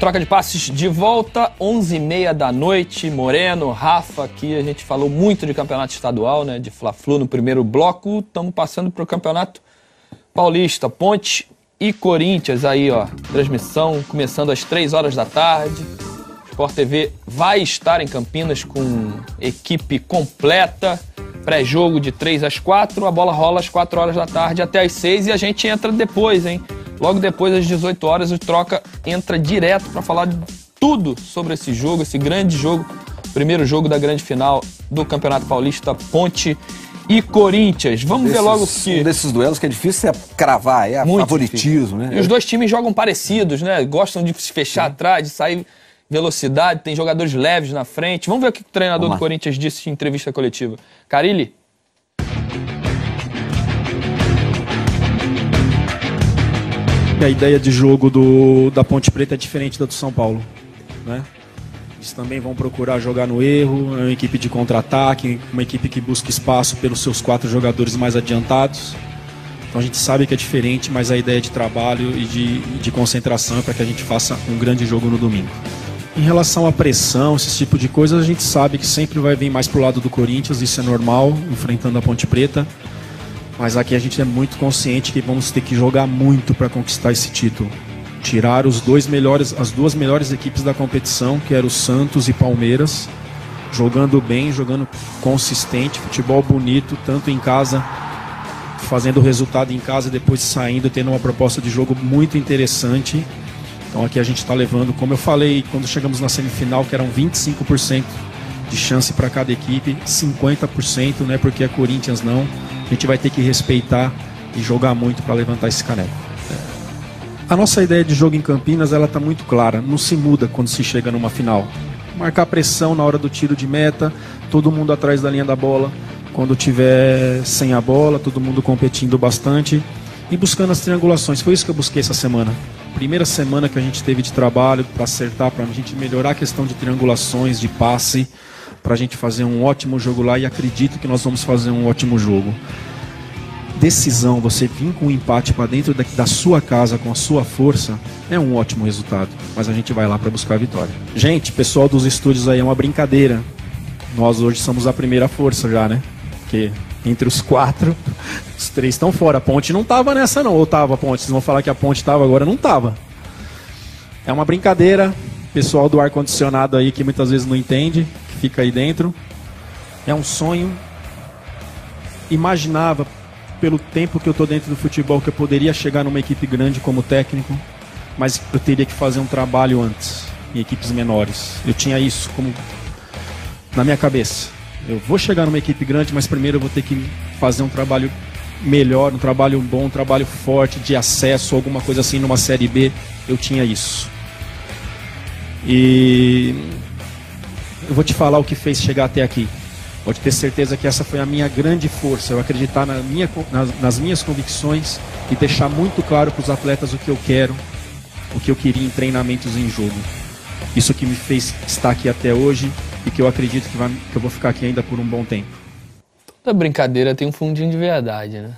Troca de passes de volta, 11h30 da noite. Moreno, Rafa, aqui a gente falou muito de campeonato estadual, né? De Fla-Flu no primeiro bloco. Estamos passando para o campeonato paulista. Ponte e Corinthians aí, ó. Transmissão começando às 3 horas da tarde. Sport TV vai estar em Campinas com equipe completa. Pré-jogo de 3 às 4. A bola rola às 4 horas da tarde até às 6 e a gente entra depois, hein? Logo depois, às 18 horas, o Troca entra direto para falar de tudo sobre esse jogo, esse grande jogo, primeiro jogo da grande final do Campeonato Paulista, Ponte e Corinthians. Vamos ver logo que... Um desses duelos que é difícil é cravar, é muito favoritismo, difícil, né? E os dois times jogam parecidos, né? Gostam de se fechar atrás, de sair velocidade, tem jogadores leves na frente. Vamos ver o que o treinador do Corinthians disse em entrevista coletiva. Carille? A ideia de jogo da Ponte Preta é diferente da do São Paulo, né? Eles também vão procurar jogar no erro, é uma equipe de contra-ataque, uma equipe que busca espaço pelos seus 4 jogadores mais adiantados. Então a gente sabe que é diferente, mas a ideia de trabalho e de concentração é para que a gente faça um grande jogo no domingo. Em relação à pressão, esse tipo de coisa, a gente sabe que sempre vai vir mais pro lado do Corinthians, isso é normal, enfrentando a Ponte Preta. Mas aqui a gente é muito consciente que vamos ter que jogar muito para conquistar esse título. Tirar as duas melhores equipes da competição, que eram o Santos e Palmeiras, jogando bem, jogando consistente, futebol bonito, tanto em casa, fazendo o resultado em casa e depois saindo, tendo uma proposta de jogo muito interessante. Então aqui a gente está levando, como eu falei, quando chegamos na semifinal, que eram 25% de chance para cada equipe, 50%, né, porque a Corinthians não. A gente vai ter que respeitar e jogar muito para levantar esse caneco. A nossa ideia de jogo em Campinas, ela está muito clara, não se muda quando se chega numa final. Marcar pressão na hora do tiro de meta, todo mundo atrás da linha da bola, quando tiver sem a bola, todo mundo competindo bastante e buscando as triangulações. Foi isso que eu busquei essa semana. Primeira semana que a gente teve de trabalho para acertar, para a gente melhorar a questão de triangulações, de passe, para a gente fazer um ótimo jogo lá, e acredito que nós vamos fazer um ótimo jogo. Decisão, você vir com um empate para dentro da sua casa com a sua força, é um ótimo resultado, mas a gente vai lá para buscar a vitória. Gente, pessoal dos estúdios aí, é uma brincadeira. Nós hoje somos a primeira força já, né? Porque entre os 4, os 3 estão fora. A Ponte não tava nessa não, ou tava a Ponte? Vocês vão falar que a Ponte tava agora, não tava. É uma brincadeira. Pessoal do ar-condicionado aí que muitas vezes não entende, que fica aí dentro. É um sonho. Imaginava, pelo tempo que eu tô dentro do futebol, que eu poderia chegar numa equipe grande como técnico, mas eu teria que fazer um trabalho antes, em equipes menores. Eu tinha isso como na minha cabeça. Eu vou chegar numa equipe grande, mas primeiro eu vou ter que fazer um trabalho melhor, um trabalho bom, um trabalho forte, de acesso, alguma coisa assim numa Série B. Eu tinha isso. E eu vou te falar o que fez chegar até aqui. Pode ter certeza que essa foi a minha grande força. Eu acreditar nas minhas convicções e deixar muito claro para os atletas o que eu quero, o que eu queria em treinamentos e em jogo. Isso que me fez estar aqui até hoje e que eu acredito que eu vou ficar aqui ainda por um bom tempo. Toda brincadeira tem um fundinho de verdade, né?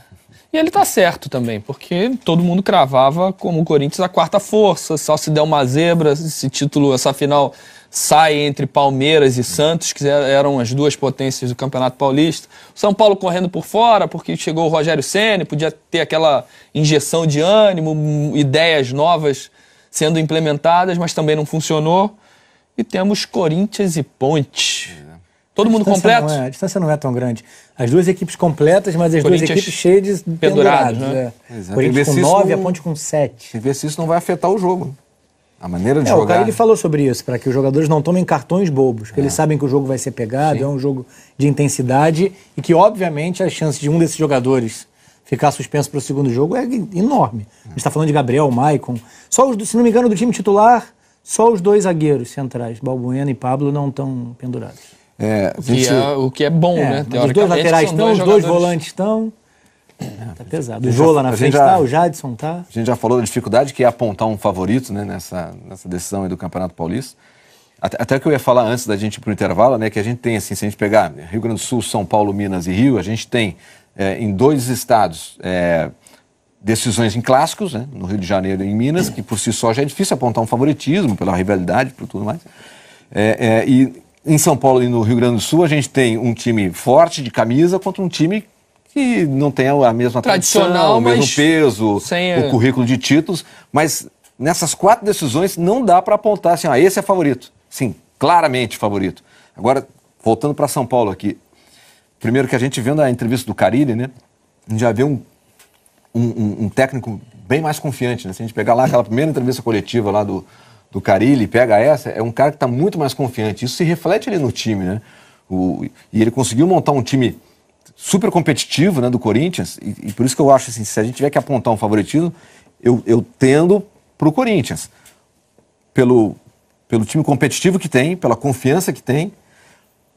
E ele tá certo também, porque todo mundo cravava como o Corinthians a quarta força, só se der uma zebra, esse título, essa final sai entre Palmeiras e Santos, que eram as duas potências do Campeonato Paulista. O São Paulo correndo por fora, porque chegou o Rogério Ceni, podia ter aquela injeção de ânimo, ideias novas sendo implementadas, mas também não funcionou. E temos Corinthians e Ponte. Todo mundo completo? A distância não é tão grande. As duas equipes completas, mas as duas equipes cheias de pendurados. Né? Corinthians com 9, a Ponte com 7. Tem que ver se isso não vai afetar o jogo. A maneira de jogar. O cara ele falou sobre isso, para que os jogadores não tomem cartões bobos, porque eles sabem que o jogo vai ser pegado, é um jogo de intensidade e que, obviamente, a chance de um desses jogadores ficar suspenso para o segundo jogo é enorme. A gente está falando de Gabriel, Maicon. Se não me engano, do time titular, só os 2 zagueiros centrais, Balbuena e Pablo, não estão pendurados. O que é bom, né? Os 2 laterais estão, os 2 volantes estão. Tá pesado. O Jô lá na frente tá, o Jadson tá. A gente já falou da dificuldade que é apontar um favorito, né, nessa decisão aí do Campeonato Paulista. Até que eu ia falar antes da gente ir pro intervalo, né, que a gente tem, assim, se a gente pegar Rio Grande do Sul, São Paulo, Minas e Rio, a gente tem em 2 estados decisões em clássicos, né? No Rio de Janeiro e em Minas, que por si só já é difícil apontar um favoritismo pela rivalidade, por tudo mais. E em São Paulo e no Rio Grande do Sul a gente tem um time forte de camisa contra um time que não tem a mesma tradição, o mesmo peso, o currículo de títulos, mas nessas 4 decisões não dá para apontar assim, esse é favorito. Sim, claramente favorito. Agora, voltando para São Paulo aqui, primeiro que a gente vendo a entrevista do Carille, né, a gente já vê um técnico bem mais confiante, né? Se a gente pegar lá aquela primeira entrevista coletiva lá do Carille e pega essa, é um cara que está muito mais confiante. Isso se reflete ali no time, né? E ele conseguiu montar um time super competitivo, né, do Corinthians, e por isso que eu acho assim, se a gente tiver que apontar um favoritismo, eu tendo para o Corinthians. Pelo time competitivo que tem, pela confiança que tem,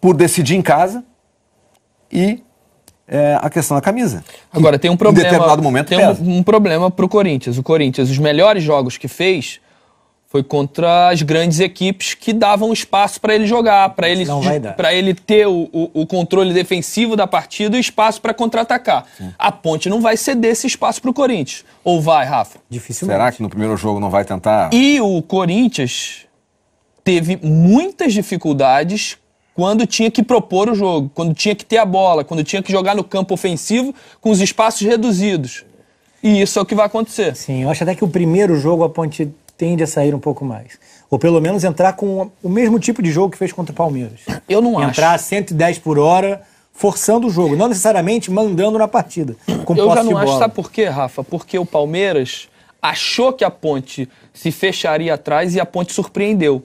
por decidir em casa e a questão da camisa. Agora, tem um problema. Em determinado momento tem um problema para o Corinthians. O Corinthians, os melhores jogos que fez foi contra as grandes equipes que davam espaço para ele jogar, para ele ter o controle defensivo da partida e espaço para contra-atacar. A Ponte não vai ceder esse espaço para o Corinthians. Ou vai, Rafa? Dificilmente. Será que no primeiro jogo não vai tentar? E o Corinthians teve muitas dificuldades quando tinha que propor o jogo, quando tinha que ter a bola, quando tinha que jogar no campo ofensivo com os espaços reduzidos. E isso é o que vai acontecer. Sim, eu acho até que o primeiro jogo a Ponte tende a sair um pouco mais. Ou pelo menos entrar com o mesmo tipo de jogo que fez contra o Palmeiras. Eu não acho. Entrar a 110 por hora, forçando o jogo, não necessariamente mandando na partida. Com eu posse já de não bola. acho, sabe por quê, Rafa? Porque o Palmeiras achou que a Ponte se fecharia atrás e a Ponte surpreendeu.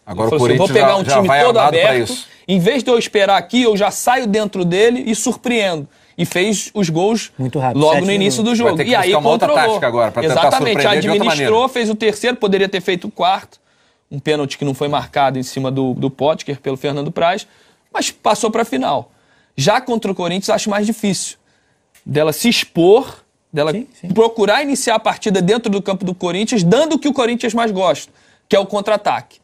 Agora o Corinthians vou pegar um time todo aberto, em vez de eu esperar aqui, eu já saio dentro dele e surpreendo. E fez os gols muito rápido, logo no início do jogo. E aí controlou. Outra tática agora, pra tentar exatamente, administrou, de fez o terceiro, poderia ter feito o quarto. Um pênalti que não foi marcado em cima do Potker pelo Fernando Praz, mas passou para a final. Já contra o Corinthians, acho mais difícil. Dela se expor, dela procurar iniciar a partida dentro do campo do Corinthians, dando o que o Corinthians mais gosta, que é o contra-ataque.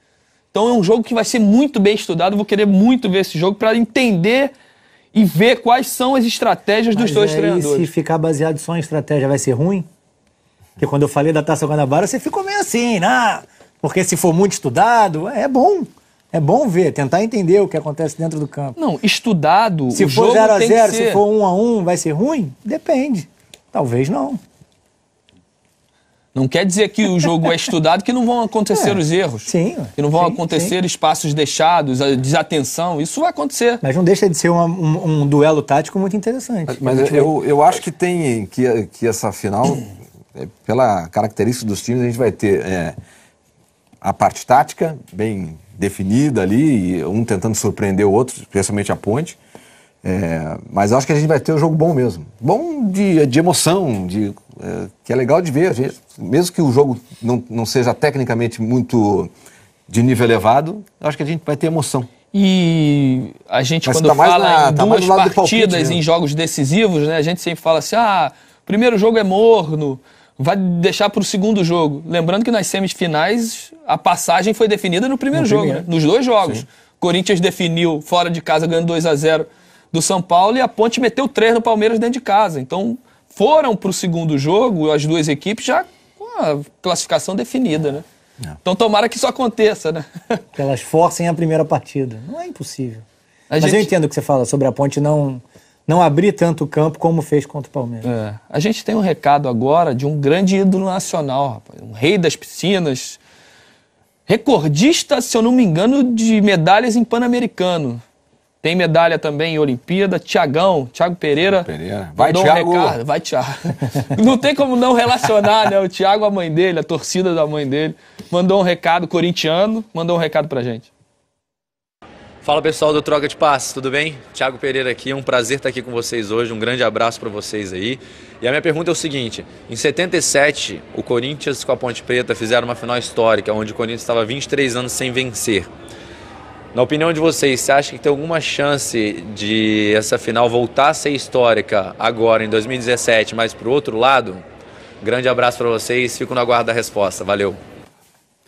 Então é um jogo que vai ser muito bem estudado, vou querer muito ver esse jogo para entender e ver quais são as estratégias dos dois treinadores. Se ficar baseado só em estratégia, vai ser ruim? Porque quando eu falei da Taça Guanabara, você ficou meio assim, né? Porque se for muito estudado, é bom. É bom ver, tentar entender o que acontece dentro do campo. Não, estudado, se for 0-0, se for 1-1, vai ser ruim? Depende. Talvez não. Não quer dizer que o jogo é estudado, que não vão acontecer os erros. Sim. Que não vão acontecer espaços deixados, a desatenção. Isso vai acontecer. Mas não deixa de ser um duelo tático muito interessante. Mas eu acho que tem que essa final, pela característica dos times, a gente vai ter a parte tática bem definida ali, e um tentando surpreender o outro, especialmente a Ponte. Mas eu acho que a gente vai ter um jogo bom mesmo. Bom de emoção, que é legal de ver. Mesmo que o jogo não seja tecnicamente muito de nível elevado, eu acho que a gente vai ter emoção. E a gente, quando fala em duas partidas, em jogos decisivos, né, a gente sempre fala assim, o primeiro jogo é morno, vai deixar para o segundo jogo. Lembrando que nas semifinais a passagem foi definida no primeiro jogo, né? Nos dois jogos. Sim. Corinthians definiu fora de casa ganhando 2-0 do São Paulo e a Ponte meteu 3 no Palmeiras dentro de casa. Então foram para o segundo jogo as duas equipes já com a classificação definida, né? Então tomara que isso aconteça, né? Que elas forcem a primeira partida. Não é impossível. Mas eu entendo o que você fala sobre a Ponte não abrir tanto o campo como fez contra o Palmeiras. A gente tem um recado agora de um grande ídolo nacional, rapaz. Um rei das piscinas. Recordista, se eu não me engano, de medalhas em Pan-Americano. Tem medalha também em Olimpíada. Thiago Pereira. Vai, Thiago. Vai, Thiago. Não tem como não relacionar, né? O Thiago, a mãe dele, a torcida da mãe dele. Mandou um recado, corintiano, mandou um recado pra gente. Fala pessoal do Troca de Passes, tudo bem? Thiago Pereira aqui, é um prazer estar aqui com vocês hoje, um grande abraço para vocês aí. E a minha pergunta é o seguinte, em 77, o Corinthians com a Ponte Preta fizeram uma final histórica, onde o Corinthians estava 23 anos sem vencer. Na opinião de vocês, você acha que tem alguma chance de essa final voltar a ser histórica agora, em 2017, mas para o outro lado? Grande abraço para vocês, fico no aguardo da resposta, valeu.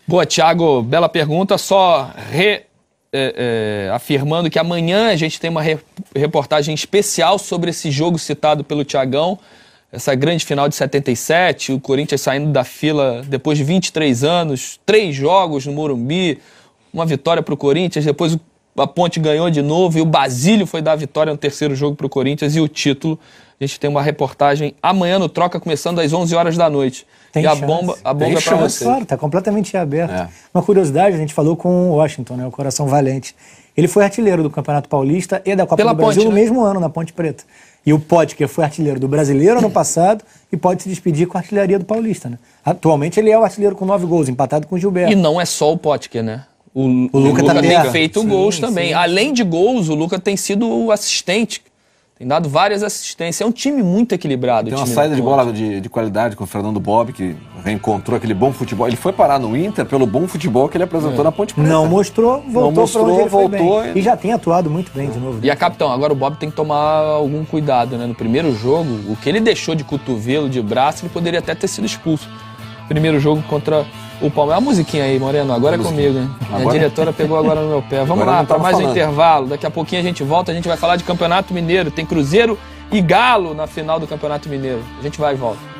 Boa, Thiago, bela pergunta, só afirmando que amanhã a gente tem uma reportagem especial sobre esse jogo citado pelo Thiagão. essa grande final de 77, o Corinthians saindo da fila depois de 23 anos, 3 jogos no Morumbi, uma vitória para o Corinthians, depois a Ponte ganhou de novo e o Basílio foi dar a vitória no terceiro jogo para o Corinthians e o título. A gente tem uma reportagem amanhã no Troca, começando às 11 horas da noite. Tem e a chance. bomba é para você. Claro, está completamente aberto. Uma curiosidade, a gente falou com o Washington, né, o Coração Valente. Ele foi artilheiro do Campeonato Paulista e da Copa do Brasil no mesmo ano, na Ponte Preta. E o Potker foi artilheiro do Brasileiro ano passado e pode se despedir com a artilharia do Paulista, né? Atualmente ele é o artilheiro com 9 gols, empatado com o Gilberto. E não é só o Potker, né? O Luca tem feito gols também. Além de gols, o Luca tem sido o assistente. Tem dado várias assistências. É um time muito equilibrado. Tem uma saída de bola de qualidade com o Fernando Bob, que reencontrou aquele bom futebol. Ele foi parar no Inter pelo bom futebol que ele apresentou na Ponte Preta. Não mostrou, voltou para onde ele foi bem. Voltou. E já tem atuado muito bem de novo. E capitão, agora o Bob tem que tomar algum cuidado, né? No primeiro jogo, o que ele deixou de cotovelo, de braço, ele poderia até ter sido expulso. Primeiro jogo contra o Palmeiras. A musiquinha aí, Moreno, agora é comigo, hein? A diretora pegou agora no meu pé. Vamos lá, para mais um intervalo. Daqui a pouquinho a gente volta, a gente vai falar de Campeonato Mineiro. Tem Cruzeiro e Galo na final do Campeonato Mineiro. A gente vai e volta.